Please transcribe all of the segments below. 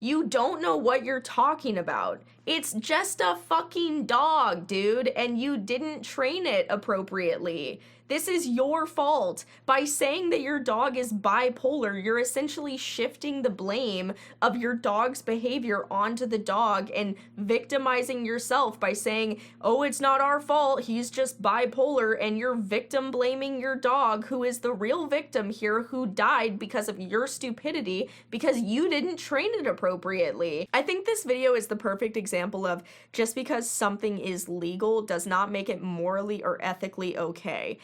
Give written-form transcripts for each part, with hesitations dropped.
You don't know what you're talking about. It's just a fucking dog, dude, and you didn't train it appropriately. This is your fault. By saying that your dog is bipolar, you're essentially shifting the blame of your dog's behavior onto the dog and victimizing yourself by saying, oh, it's not our fault, he's just bipolar, and you're victim blaming your dog, who is the real victim here, who died because of your stupidity because you didn't train it appropriately. I think this video is the perfect example of just because something is legal does not make it morally or ethically okay.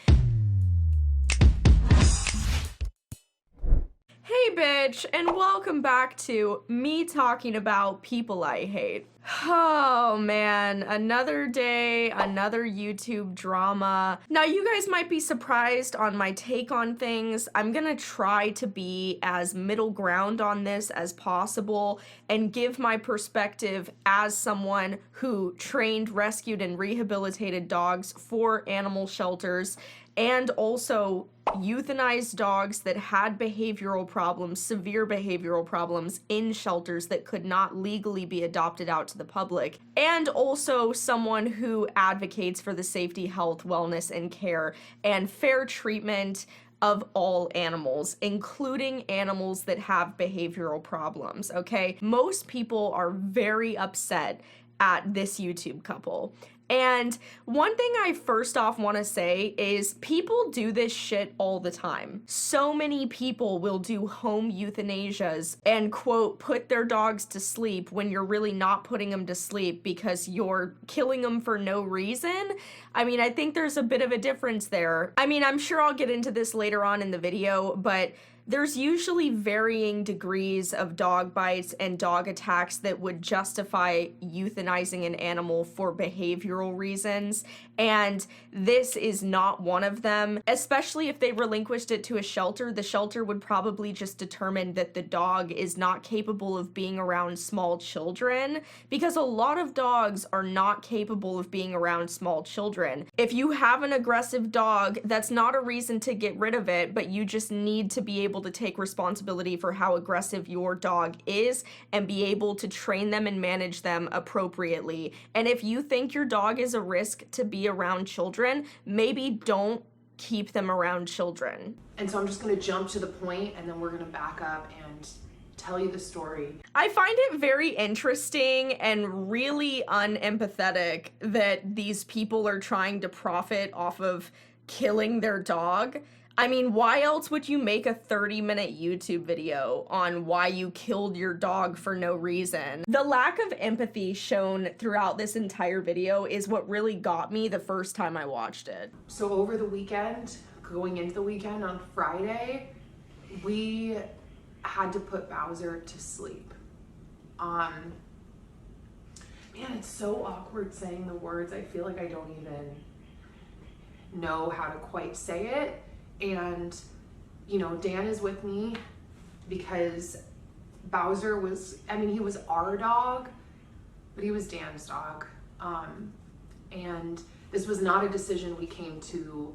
Hey bitch, and welcome back to me talking about people I hate. Oh man, another day, another YouTube drama. Now you guys might be surprised on my take on things. I'm gonna try to be as middle ground on this as possible and give my perspective as someone who trained, rescued, and rehabilitated dogs for animal shelters and also euthanized dogs that had behavioral problems, severe behavioral problems in shelters that could not legally be adopted out to the public, and also someone who advocates for the safety, health, wellness, and care and fair treatment of all animals, including animals that have behavioral problems, okay? Most people are very upset at this YouTube couple. And one thing I first off want to say is people do this shit all the time. So many people will do home euthanasias and quote, put their dogs to sleep when you're really not putting them to sleep because you're killing them for no reason. I mean, I think there's a bit of a difference there. I mean, I'm sure I'll get into this later on in the video, but there's usually varying degrees of dog bites and dog attacks that would justify euthanizing an animal for behavioral reasons, and this is not one of them. Especially if they relinquished it to a shelter, the shelter would probably just determine that the dog is not capable of being around small children, because a lot of dogs are not capable of being around small children. If you have an aggressive dog, that's not a reason to get rid of it, but you just need to be able to take responsibility for how aggressive your dog is and be able to train them and manage them appropriately. And if you think your dog is a risk to be around children, maybe don't keep them around children. And so I'm just gonna jump to the point and then we're gonna back up and tell you the story. I find it very interesting and really unempathetic that these people are trying to profit off of killing their dog. I mean, why else would you make a 30-minute YouTube video on why you killed your dog for no reason? The lack of empathy shown throughout this entire video is what really got me the first time I watched it. So over the weekend, going into the weekend on Friday, we had to put Bowser to sleep. Man, it's so awkward saying the words. I feel like I don't even know how to quite say it. And, you know, Dan is with me because Bowser was, I mean, he was our dog, but he was Dan's dog. And this was not a decision we came to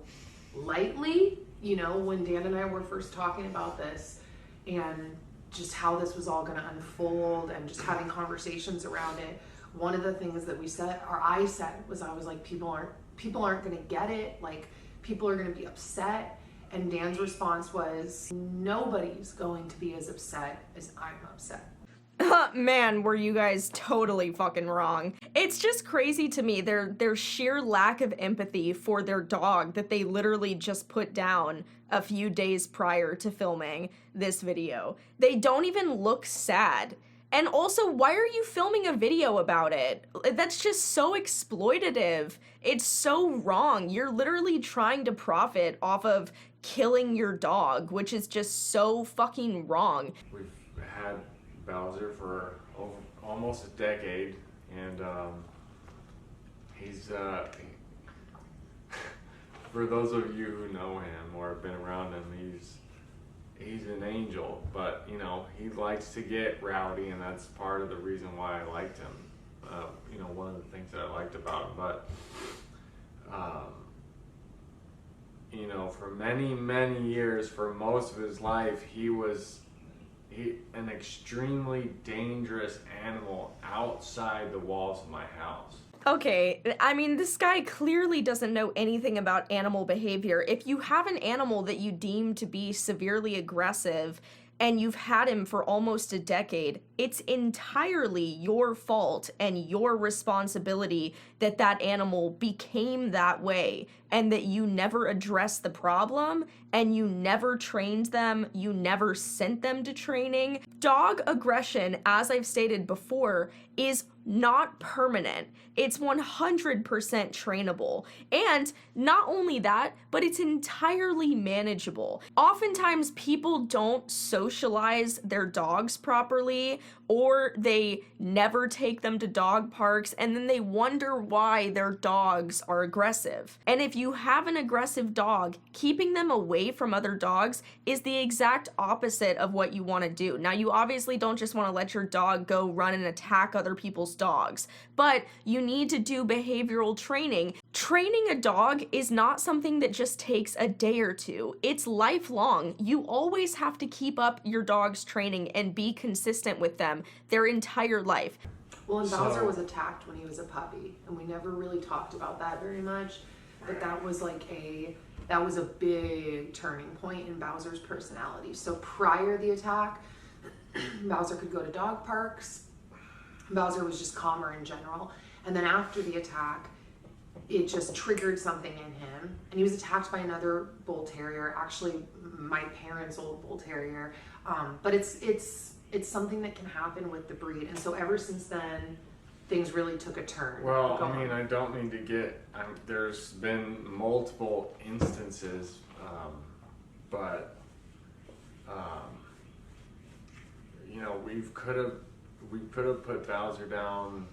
lightly, you know, when Dan and I were first talking about this and just how this was all gonna unfold and just having conversations around it. One of the things that we said, or I said, was I was like, people aren't gonna get it. Like, people are gonna be upset. And Dan's response was, nobody's going to be as upset as I'm upset. Man, were you guys totally fucking wrong. It's just crazy to me, their sheer lack of empathy for their dog that they literally just put down a few days prior to filming this video. They don't even look sad. And also, why are you filming a video about it? That's just so exploitative. It's so wrong. You're literally trying to profit off of killing your dog, which is just so fucking wrong. We've had Bowser for almost a decade, and he's, for those of you who know him or have been around him, he's an angel, but you know, he likes to get rowdy, and that's part of the reason why I liked him. You know, one of the things that I liked about him, but you know, for many years, for most of his life, he was an extremely dangerous animal outside the walls of my house. Okay, I mean, this guy clearly doesn't know anything about animal behavior. If you have an animal that you deem to be severely aggressive and you've had him for almost a decade, it's entirely your fault and your responsibility that that animal became that way and that you never addressed the problem and you never trained them, you never sent them to training. Dog aggression, as I've stated before, is not permanent. It's 100% trainable. And not only that, but it's entirely manageable. Oftentimes people don't socialize their dogs properly, or they never take them to dog parks, and then they wonder why their dogs are aggressive. And if you have an aggressive dog, keeping them away from other dogs is the exact opposite of what you want to do. Now, you obviously don't just want to let your dog go run and attack other people's dogs, but you need to do behavioral training. Training a dog is not something that just takes a day or two. It's lifelong. You always have to keep up your dog's training and be consistent with them their entire life. Well, and Bowser was attacked when he was a puppy, and we never really talked about that very much, but that was a big turning point in Bowser's personality. So prior to the attack, Bowser could go to dog parks. Bowser was just calmer in general. And then after the attack, it just triggered something in him. And he was attacked by another bull terrier, actually my parents' old bull terrier. But it's something that can happen with the breed. And so ever since then, things really took a turn. Well, I mean, I don't mean to get, there's been multiple instances, but, you know, we could have put Bowser down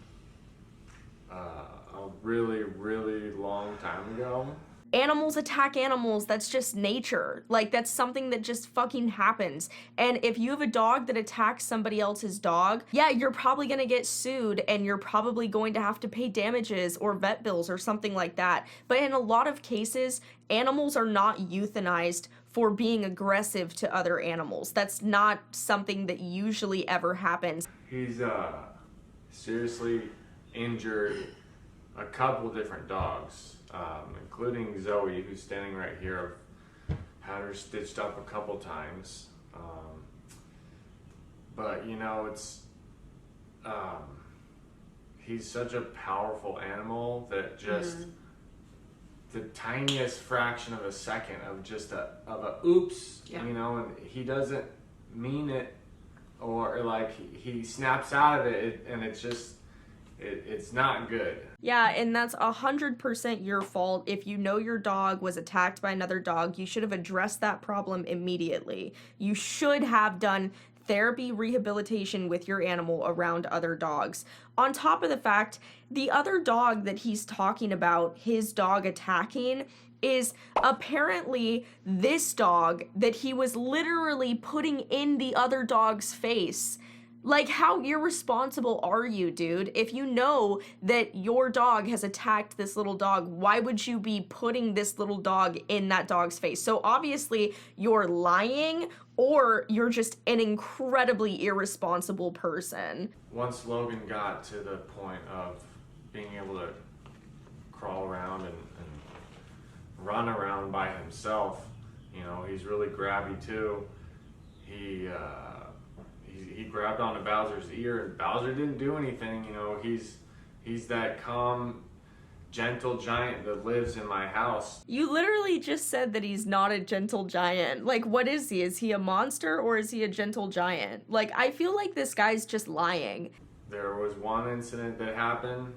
a really, really long time ago. Animals attack animals. That's just nature. Like, that's something that just fucking happens. And if you have a dog that attacks somebody else's dog, yeah, you're probably gonna get sued and you're probably going to have to pay damages or vet bills or something like that. But in a lot of cases, animals are not euthanized for being aggressive to other animals. That's not something that usually ever happens. He's seriously injured a couple different dogs, including Zoe, who's standing right here. I've had her stitched up a couple times. But, you know, it's he's such a powerful animal that just the tiniest fraction of a second of just a oops, you know, and he doesn't mean it, or like he snaps out of it, and it's just it's not good. Yeah, and that's 100% your fault. If you know your dog was attacked by another dog, you should have addressed that problem immediately. You should have done therapy rehabilitation with your animal around other dogs. On top of the fact, the other dog that he's talking about, his dog attacking, is apparently this dog that he was literally putting in the other dog's face. Like, how irresponsible are you, dude? If you know that your dog has attacked this little dog, why would you be putting this little dog in that dog's face? So obviously you're lying, or you're just an incredibly irresponsible person. Once Logan got to the point of being able to crawl around and run around by himself, you know, he's really grabby too. He grabbed onto Bowser's ear, and Bowser didn't do anything. You know, he's that calm, gentle giant that lives in my house. You literally just said that he's not a gentle giant. Like, what is he? Is he a monster, or is he a gentle giant? Like, I feel like this guy's just lying. There was one incident that happened.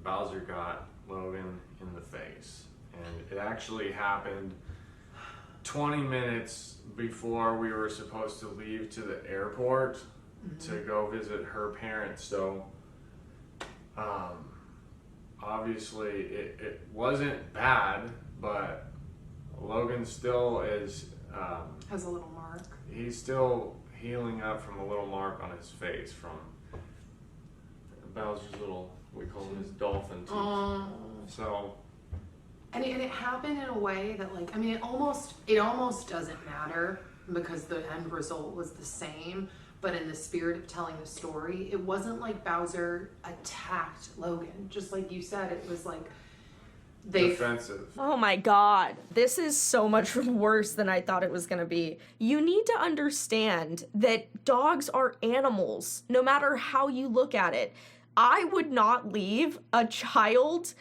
Bowser got Logan in the face, and it actually happened 20 minutes before we were supposed to leave to the airport to go visit her parents. So obviously it wasn't bad, but Logan still is has a little mark. He's still healing up from a little mark on his face from Bowser's little, we call him his dolphin teeth. So And it happened in a way that, like, I mean, it almost doesn't matter because the end result was the same. But in the spirit of telling the story, it wasn't like Bowser attacked Logan. Just like you said, it was like defensive. Oh my god. This is so much worse than I thought it was gonna be. You need to understand that dogs are animals, no matter how you look at it. I would not leave a child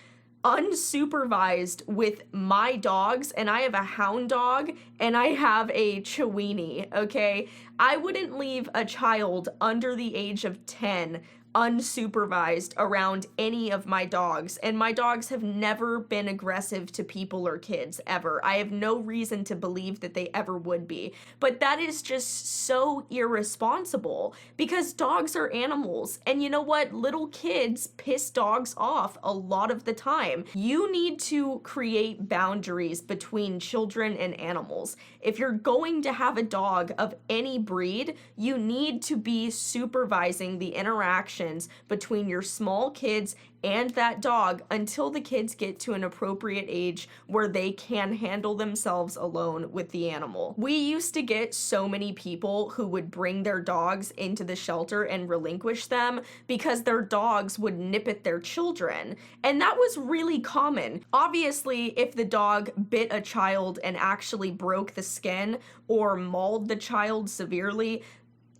unsupervised with my dogs, and I have a hound dog and I have a Chiweenie, okay? I wouldn't leave a child under the age of 10 unsupervised around any of my dogs, and my dogs have never been aggressive to people or kids, ever. I have no reason to believe that they ever would be, but that is just so irresponsible, because dogs are animals, and you know what? Little kids piss dogs off a lot of the time. You need to create boundaries between children and animals. If you're going to have a dog of any breed, you need to be supervising the interaction between your small kids and that dog until the kids get to an appropriate age where they can handle themselves alone with the animal. We used to get so many people who would bring their dogs into the shelter and relinquish them because their dogs would nip at their children, and that was really common. Obviously, if the dog bit a child and actually broke the skin or mauled the child severely,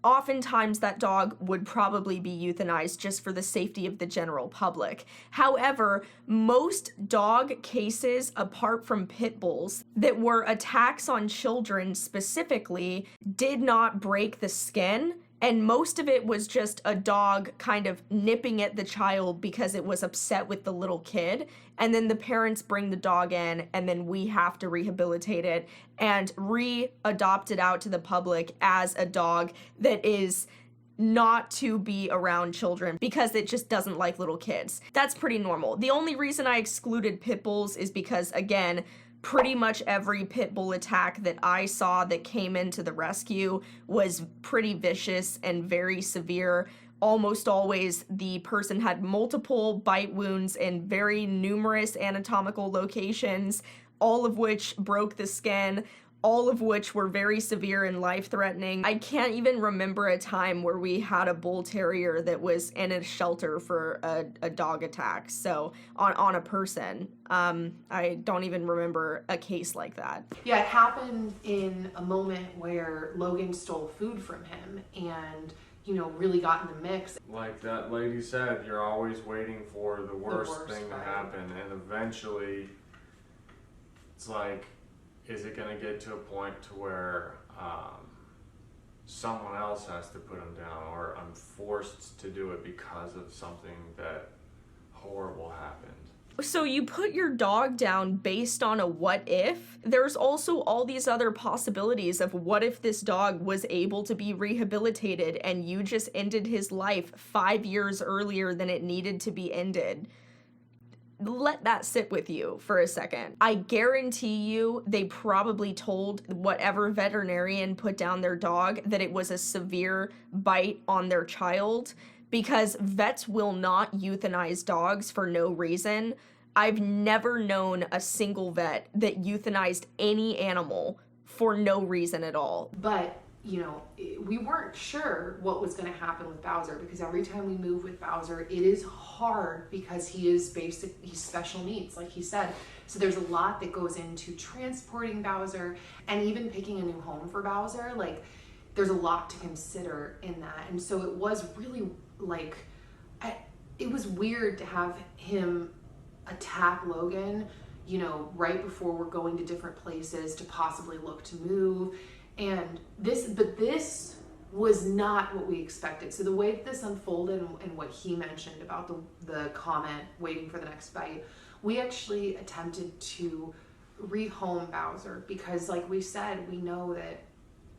oftentimes that dog would probably be euthanized just for the safety of the general public. However, most dog cases, apart from pit bulls, that were attacks on children specifically, did not break the skin. And most of it was just a dog kind of nipping at the child because it was upset with the little kid. And then the parents bring the dog in, and then we have to rehabilitate it and re-adopt it out to the public as a dog that is not to be around children because it just doesn't like little kids. That's pretty normal. The only reason I excluded pit bulls is because, again, pretty much every pit bull attack that I saw that came into the rescue was pretty vicious and very severe. Almost always the person had multiple bite wounds in very numerous anatomical locations, all of which broke the skin, all of which were very severe and life-threatening. I can't even remember a time where we had a bull terrier that was in a shelter for a dog attack, so on a person. I don't even remember a case like that. Yeah, it happened in a moment where Logan stole food from him and, you know, really got in the mix. Like that lady said, you're always waiting for the worst thing to right. happen, and eventually it's like, is it going to get to a point to where someone else has to put him down, or I'm forced to do it because of something that horrible happened? So you put your dog down based on a what if? There's also all these other possibilities of what if this dog was able to be rehabilitated and you just ended his life 5 years earlier than it needed to be ended. Let that sit with you for a second. I guarantee you they probably told whatever veterinarian put down their dog that it was a severe bite on their child, because vets will not euthanize dogs for no reason. I've never known a single vet that euthanized any animal for no reason at all. But, you know, we weren't sure what was going to happen with Bowser, because every time we move with Bowser, it is hard because he's special needs, like he said. So there's a lot that goes into transporting Bowser and even picking a new home for Bowser. Like, there's a lot to consider in that. And so it was really like, it was weird to have him attack Logan, you know, right before we're going to different places to possibly look to move. And this was not what we expected. So the way that this unfolded and what he mentioned about the comment, waiting for the next bite, we actually attempted to rehome Bowser because, like we said, we know that,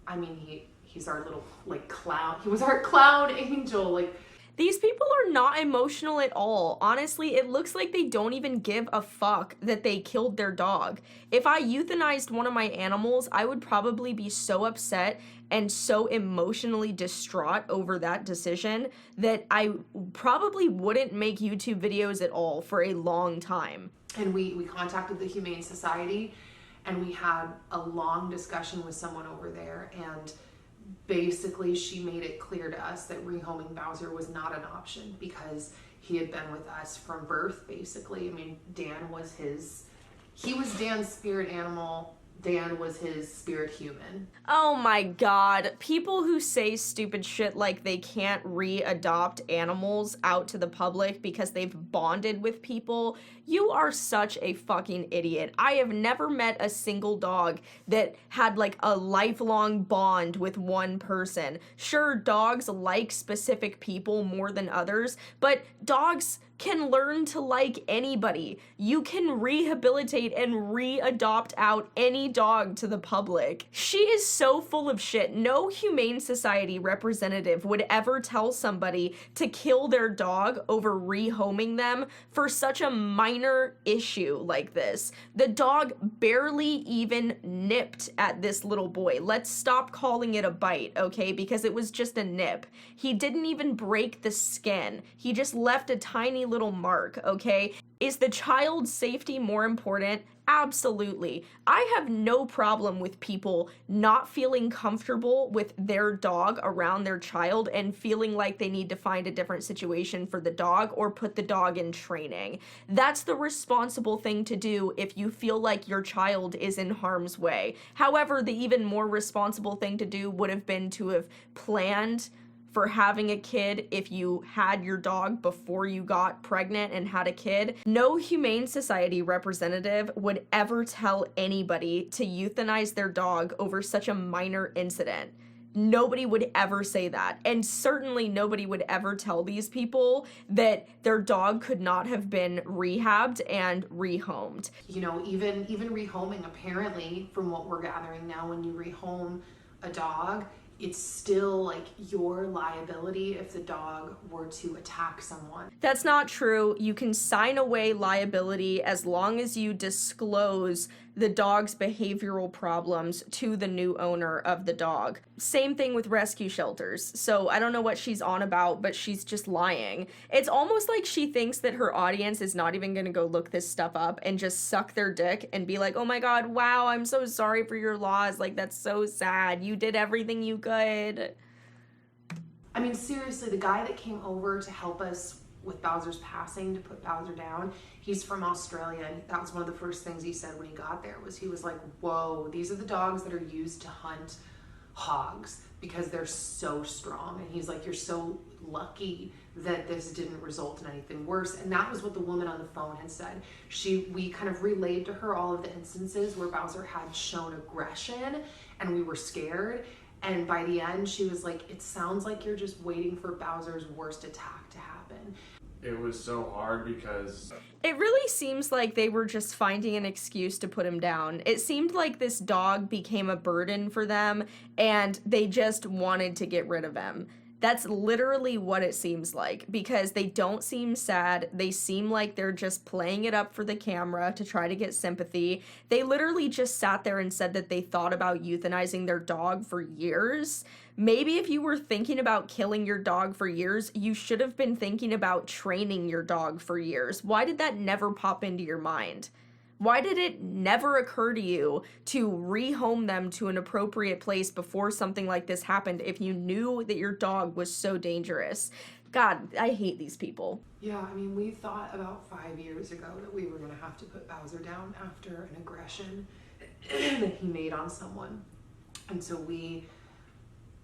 I mean, he's our little, like, clown. He was our clown angel, like. These people are not emotional at all. Honestly, it looks like they don't even give a fuck that they killed their dog. If I euthanized one of my animals, I would probably be so upset and so emotionally distraught over that decision that I probably wouldn't make YouTube videos at all for a long time. And we contacted the Humane Society, And we had a long discussion with someone over there, and basically she made it clear to us that rehoming Bowser was not an option because he had been with us from birth, basically. I mean, he was Dan's spirit animal. Dan was his spirit human. Oh my god. People who say stupid shit like they can't re-adopt animals out to the public because they've bonded with people, you are such a fucking idiot. I have never met a single dog that had like a lifelong bond with one person. Sure, dogs like specific people more than others, but dogs can learn to like anybody. You can rehabilitate and re-adopt out any dog to the public. She is so full of shit. No Humane Society representative would ever tell somebody to kill their dog over rehoming them for such a minor issue like this. The dog barely even nipped at this little boy. Let's stop calling it a bite, okay? Because it was just a nip. He didn't even break the skin. He just left a tiny little mark, okay? Is the child's safety more important? Absolutely. I have no problem with people not feeling comfortable with their dog around their child and feeling like they need to find a different situation for the dog or put the dog in training. That's the responsible thing to do if you feel like your child is in harm's way. However, the even more responsible thing to do would have been to have planned for having a kid if you had your dog before you got pregnant and had a kid. No Humane Society representative would ever tell anybody to euthanize their dog over such a minor incident. Nobody would ever say that. And certainly nobody would ever tell these people that their dog could not have been rehabbed and rehomed. You know, even rehoming, apparently, from what we're gathering now, when you rehome a dog, it's still like your liability if the dog were to attack someone. That's not true. You can sign away liability as long as you disclose the dog's behavioral problems to the new owner of the dog. Same thing with rescue shelters. So I don't know what she's on about, but she's just lying. It's almost like she thinks that her audience is not even gonna go look this stuff up and just suck their dick and be like, oh my god, wow, I'm so sorry for your loss. Like, that's so sad. You did everything you could. I mean, seriously, the guy that came over to help us with Bowser's passing, to put Bowser down, he's from Australia, and that was one of the first things he said when he got there, was he was like, whoa, these are the dogs that are used to hunt hogs because they're so strong. And he's like, you're so lucky that this didn't result in anything worse. And that was what the woman on the phone had said. We kind of relayed to her all of the instances where Bowser had shown aggression and we were scared. And by the end, she was like, it sounds like you're just waiting for Bowser's worst attack to happen. It was so hard because it really seems like they were just finding an excuse to put him down. It seemed like this dog became a burden for them and they just wanted to get rid of him. That's literally what it seems like, because they don't seem sad. They seem like they're just playing it up for the camera to try to get sympathy. They literally just sat there and said that they thought about euthanizing their dog for years. Maybe if you were thinking about killing your dog for years, you should have been thinking about training your dog for years. Why did that never pop into your mind? Why did it never occur to you to rehome them to an appropriate place before something like this happened if you knew that your dog was so dangerous? God, I hate these people. Yeah, I mean, we thought about 5 years ago that we were going to have to put Bowser down after an aggression that he made on someone. And so we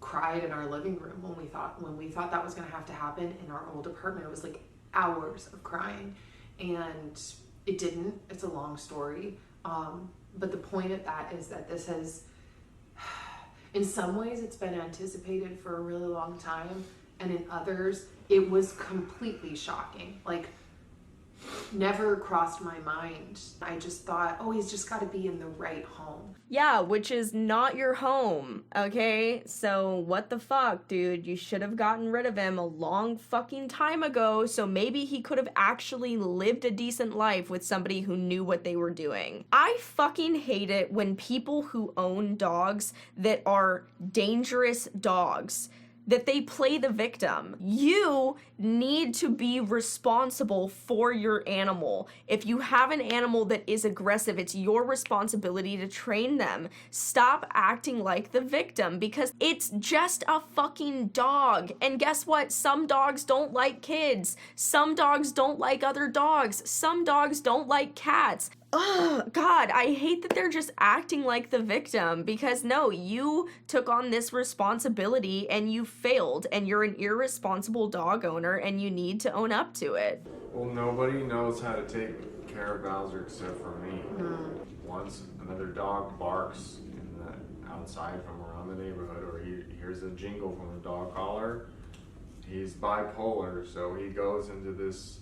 cried in our living room when we thought that was going to have to happen in our old apartment. It was like hours of crying, and it didn't. It's a long story. But the point of that is that this has, in some ways, it's been anticipated for a really long time. And in others, it was completely shocking. Like, never crossed my mind. I just thought, oh, he's just got to be in the right home. Yeah, which is not your home, okay? So what the fuck, dude? You should have gotten rid of him a long fucking time ago, so maybe he could have actually lived a decent life with somebody who knew what they were doing. I fucking hate it when people who own dogs that are dangerous dogs that they play the victim. You need to be responsible for your animal. If you have an animal that is aggressive, it's your responsibility to train them. Stop acting like the victim because it's just a fucking dog. And guess what? Some dogs don't like kids. Some dogs don't like other dogs. Some dogs don't like cats. Oh, God, I hate that they're just acting like the victim because no, you took on this responsibility and you failed and you're an irresponsible dog owner and you need to own up to it. Well, nobody knows how to take care of Bowser except for me. Once another dog barks outside from around the neighborhood or he hears a jingle from a dog collar, he's bipolar, so he goes into this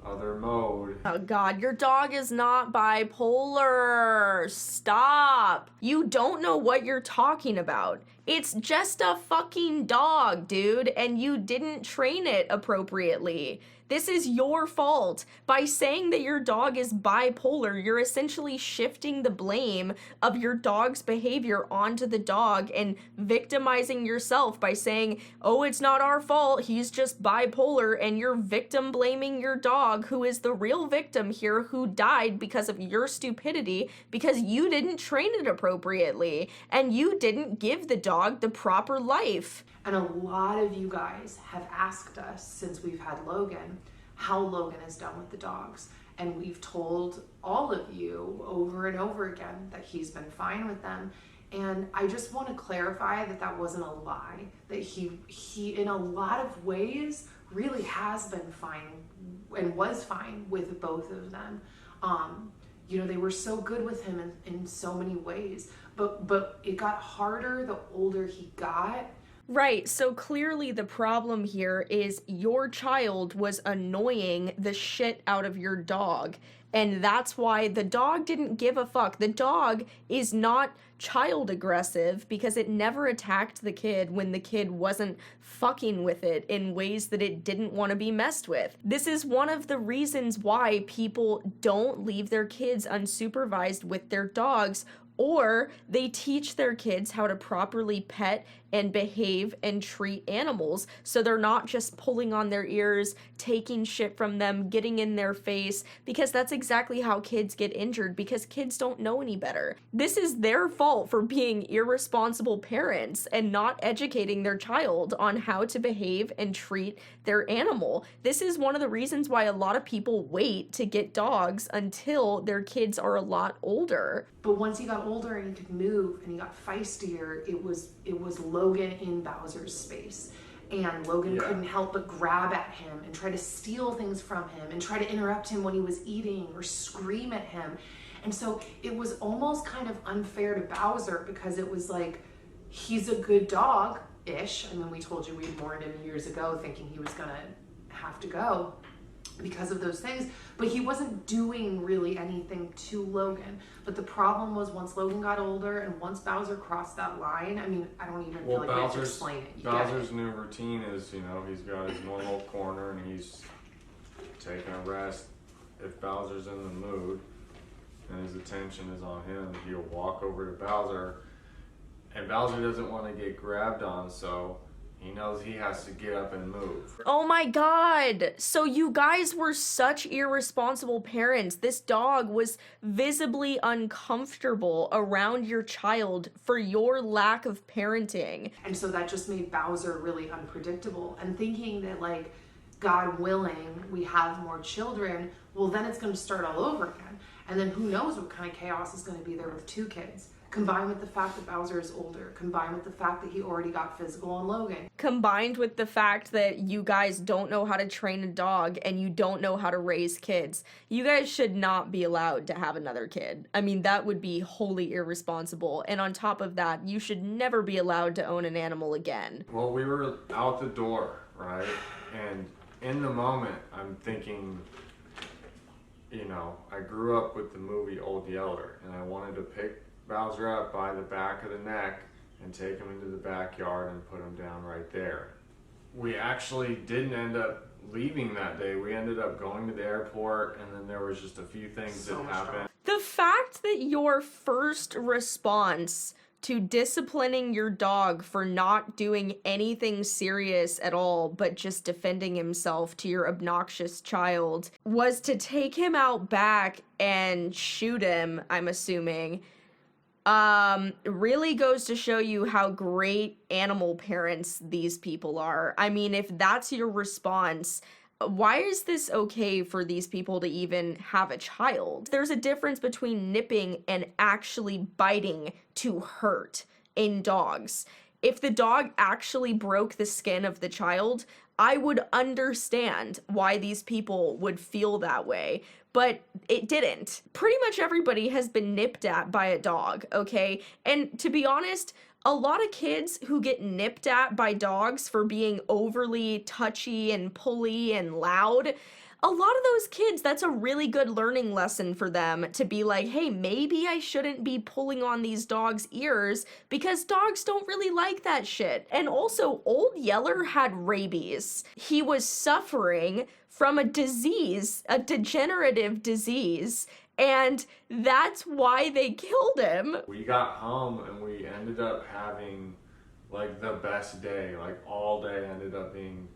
other mode. Oh God, your dog is not bipolar. Stop. You don't know what you're talking about. It's just a fucking dog, dude, and you didn't train it appropriately. This is your fault. By saying that your dog is bipolar, you're essentially shifting the blame of your dog's behavior onto the dog and victimizing yourself by saying, oh, it's not our fault, he's just bipolar, and you're victim blaming your dog, who is the real victim here, who died because of your stupidity, because you didn't train it appropriately, and you didn't give the dog the proper life. And a lot of you guys have asked us since we've had Logan, how Logan is done with the dogs. And we've told all of you over and over again that he's been fine with them. And I just want to clarify that that wasn't a lie, that he in a lot of ways really has been fine and was fine with both of them. You know, they were so good with him in so many ways, but it got harder the older he got. Right, so clearly the problem here is your child was annoying the shit out of your dog. And that's why the dog didn't give a fuck. The dog is not child aggressive because it never attacked the kid when the kid wasn't fucking with it in ways that it didn't want to be messed with. This is one of the reasons why people don't leave their kids unsupervised with their dogs, or they teach their kids how to properly pet and behave and treat animals so they're not just pulling on their ears, taking shit from them, getting in their face, because that's exactly how kids get injured, because kids don't know any better. This is their fault for being irresponsible parents and not educating their child on how to behave and treat their animal. This is one of the reasons why a lot of people wait to get dogs until their kids are a lot older. But once he got older and he could move and he got feistier, it was Logan in Bowser's space. And Logan couldn't help but grab at him and try to steal things from him and try to interrupt him when he was eating or scream at him. And so it was almost kind of unfair to Bowser because it was like, he's a good dog-ish. I mean, we told you we mourned him years ago thinking he was gonna have to go because of those things, but he wasn't doing really anything to Logan. But the problem was once Logan got older and once Bowser crossed that line, I mean, I don't even feel like we have to explain it. Bowser's new routine is, you know, he's got his normal corner and he's taking a rest. If Bowser's in the mood and his attention is on him, he'll walk over to Bowser, and Bowser doesn't want to get grabbed on, so he knows he has to get up and move. Oh my God. So you guys were such irresponsible parents. This dog was visibly uncomfortable around your child for your lack of parenting. And so that just made Bowser really unpredictable. And thinking that, like, God willing, we have more children, well, then it's going to start all over again. And then who knows what kind of chaos is going to be there with 2 kids. Combined with the fact that Bowser is older, combined with the fact that he already got physical on Logan. Combined with the fact that you guys don't know how to train a dog and you don't know how to raise kids. You guys should not be allowed to have another kid. I mean, that would be wholly irresponsible. And on top of that, you should never be allowed to own an animal again. Well, we were out the door, right? And in the moment, I'm thinking, you know, I grew up with the movie Old Yeller, and I wanted to pick Bowser up by the back of the neck and take him into the backyard and put him down right there. We actually didn't end up leaving that day. We ended up going to the airport, and then there was just a few things that happened. The fact that your first response to disciplining your dog for not doing anything serious at all, but just defending himself to your obnoxious child, was to take him out back and shoot him, I'm assuming, really goes to show you how great animal parents these people are. I mean, if that's your response, why is this okay for these people to even have a child? There's a difference between nipping and actually biting to hurt in dogs. If the dog actually broke the skin of the child, I would understand why these people would feel that way, but it didn't. Pretty much everybody has been nipped at by a dog, okay? And to be honest, a lot of kids who get nipped at by dogs for being overly touchy and pulley and loud, a lot of those kids, that's a really good learning lesson for them to be like, hey, maybe I shouldn't be pulling on these dogs' ears because dogs don't really like that shit. And also, Old Yeller had rabies. He was suffering from a disease, a degenerative disease, and that's why they killed him. We got home and we ended up having like the best day. Like all day ended up being,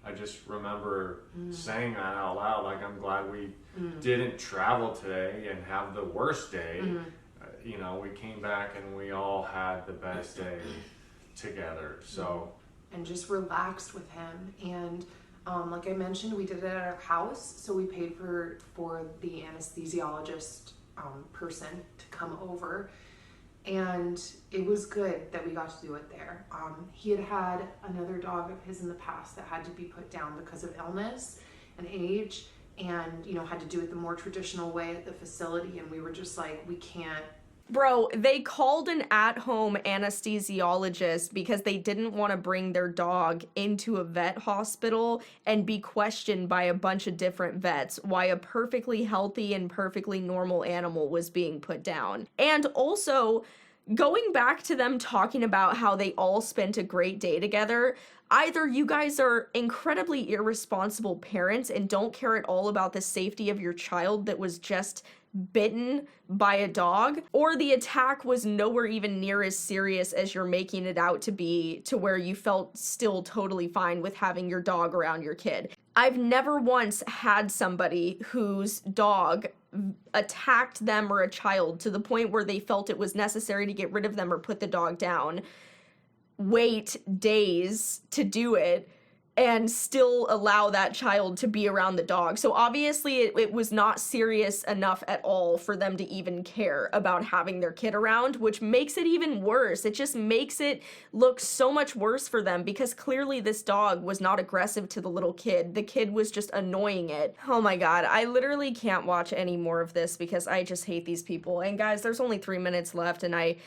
I just remember saying that out loud. Like, I'm glad we didn't travel today and have the worst day. You know, we came back and we all had the best day together. So, and just relaxed with him. And like I mentioned, we did it at our house, so we paid for the anesthesiologist person to come over, and it was good that we got to do it there. He had another dog of his in the past that had to be put down because of illness and age, and had to do it the more traditional way at the facility, and we were just like, we can't. Bro, they called an at-home anesthesiologist because they didn't want to bring their dog into a vet hospital and be questioned by a bunch of different vets why a perfectly healthy and perfectly normal animal was being put down. And also, going back to them talking about how they all spent a great day together, either you guys are incredibly irresponsible parents and don't care at all about the safety of your child that was just bitten by a dog, or the attack was nowhere even near as serious as you're making it out to be, to where you felt still totally fine with having your dog around your kid. I've never once had somebody whose dog attacked them or a child to the point where they felt it was necessary to get rid of them or put the dog down, wait days to do it, and still allow that child to be around the dog. So obviously it was not serious enough at all for them to even care about having their kid around, which makes it even worse. It just makes it look so much worse for them because clearly this dog was not aggressive to the little kid. The kid was just annoying it. Oh my God, I literally can't watch any more of this because I just hate these people. And guys, there's only 3 minutes left, and I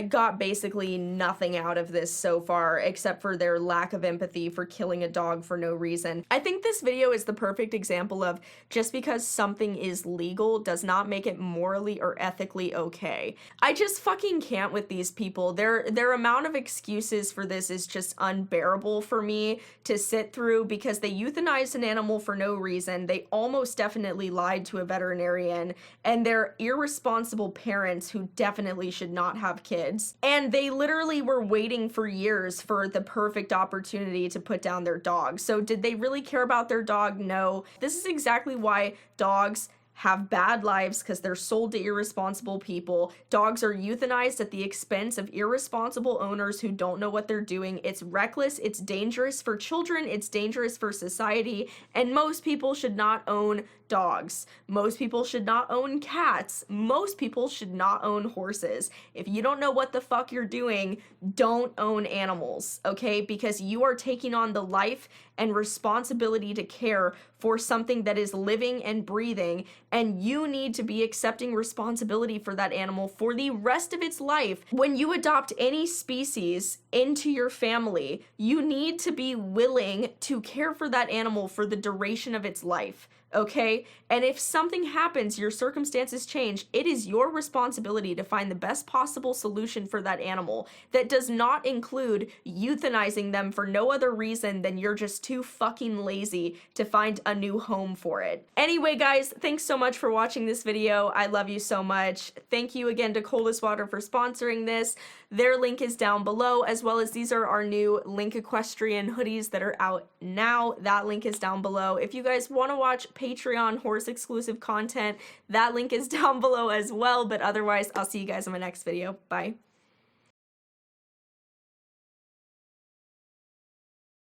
got basically nothing out of this so far except for their lack of empathy for killing a dog for no reason. I think this video is the perfect example of just because something is legal does not make it morally or ethically okay. I just fucking can't with these people. Their amount of excuses for this is just unbearable for me to sit through because they euthanized an animal for no reason. They almost definitely lied to a veterinarian, and they're irresponsible parents who definitely should not have kids. And they literally were waiting for years for the perfect opportunity to put down their dog. So did they really care about their dog? No. This is exactly why dogs have bad lives, because they're sold to irresponsible people. Dogs are euthanized at the expense of irresponsible owners who don't know what they're doing. It's reckless, it's dangerous for children, it's dangerous for society, and most people should not own dogs. Most people should not own cats. Most people should not own horses. If you don't know what the fuck you're doing, don't own animals, okay? Because you are taking on the life and responsibility to care for something that is living and breathing, and you need to be accepting responsibility for that animal for the rest of its life. When you adopt any species into your family, you need to be willing to care for that animal for the duration of its life. Okay? And if something happens, your circumstances change, it is your responsibility to find the best possible solution for that animal that does not include euthanizing them for no other reason than you're just too fucking lazy to find a new home for it. Anyway, guys, thanks so much for watching this video. I love you so much. Thank you again to Coldest Water for sponsoring this. Their link is down below, as well as these are our new Link Equestrian hoodies that are out now. That link is down below. If you guys want to watch Patreon horse exclusive content, that link is down below as well. But otherwise, I'll see you guys in my next video. Bye.